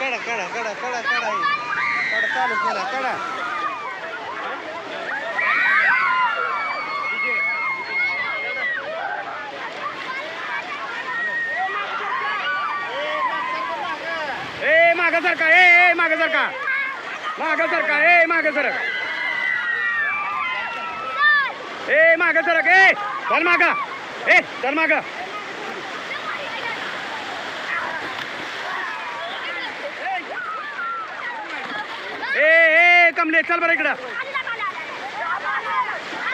कडा कडा कडा कडा कडा कडा चालू केला कडा ए मागं सरका ए मागं सरका मागं सरका ए मागं सरक ए मागं सरक ए चल मागं ए चल मागं ए ए कमले चल बरं इकडं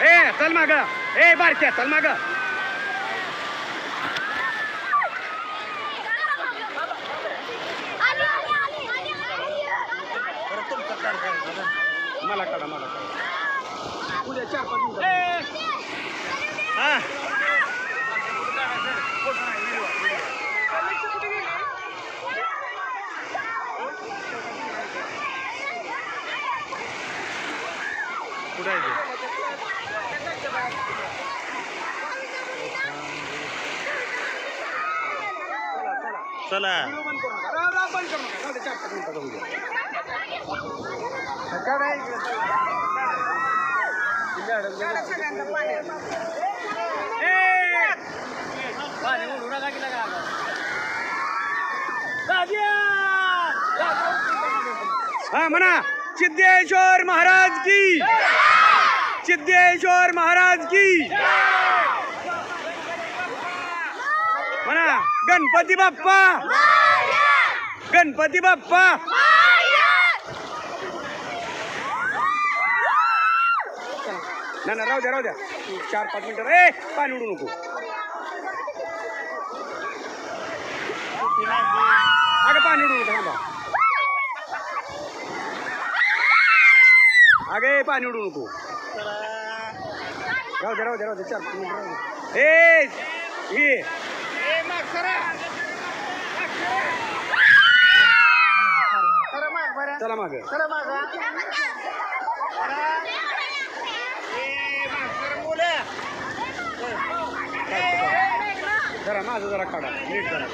ए चल मागं ए बारक्या चल मागं मला काढा मला काढा उद्या 4-5 मिनिटं हा कुठे आहे चला हा म्हणा सिद्धेश्वर महाराज की सिद्धेश्वर महाराज की म्हणा गणपती बाप्पा गणपती बाप्पा ना ना राहू द्या 4-5 मिनिटं ए पाणी उडू नको अगं पाणी उडू नको अगे पाणी उडू नको राहू द्या 4-5 मिनिटं ए ये चला माग जरा माझं जरा काढा नीट जरा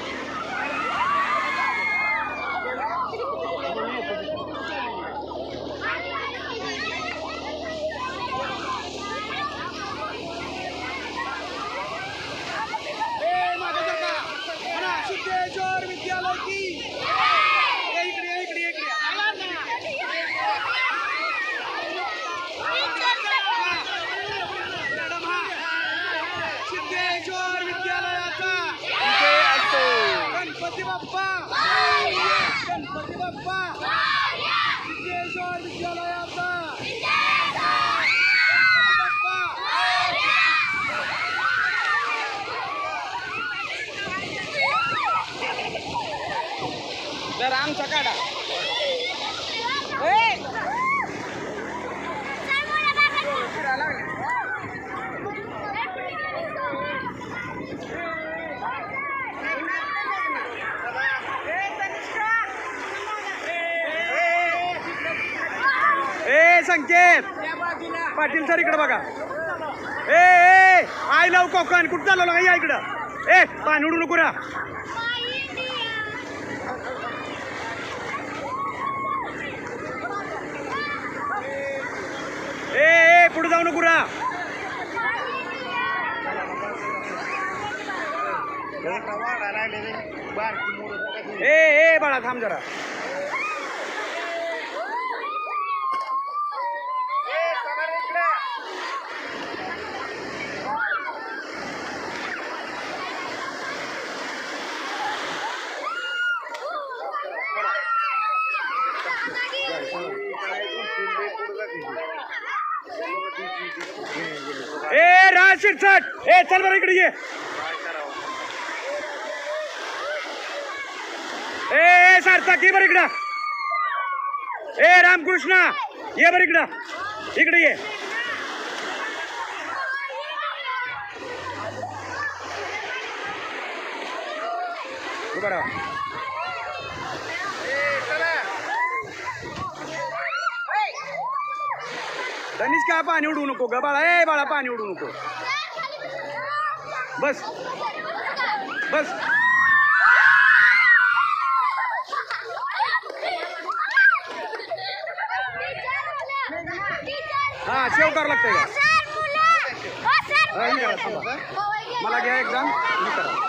सिद्धेश्वर विद्यालय की इकडे सिद्धेश्वर विद्यालयाचा गणपती बाप्पा गणपती बाप्पा सिद्धेश्वर विद्यालयाचा जरा आमचा काढा ए संकेत पाटील सर इकडे बघा ए आय लव कोकण कुठं चालवलं का या इकडं ए पाणी उडू नको रा ए पुढे जाऊ नको रा ए बाळा थांब जरा ए राज शिरसाट ए चल बरं इकडे ये ए सार्थक ये बरं इकडं ए रामकृष्ण ये बरं इकडे ये उभं राहा तनिष्का पाणी उडू नको ग बाळा ए बाळा पाणी उडू नको बस बस हा शेव करावं लागतंय का हा, हे करा, थांबा. मला घ्या एक्झाम मी करा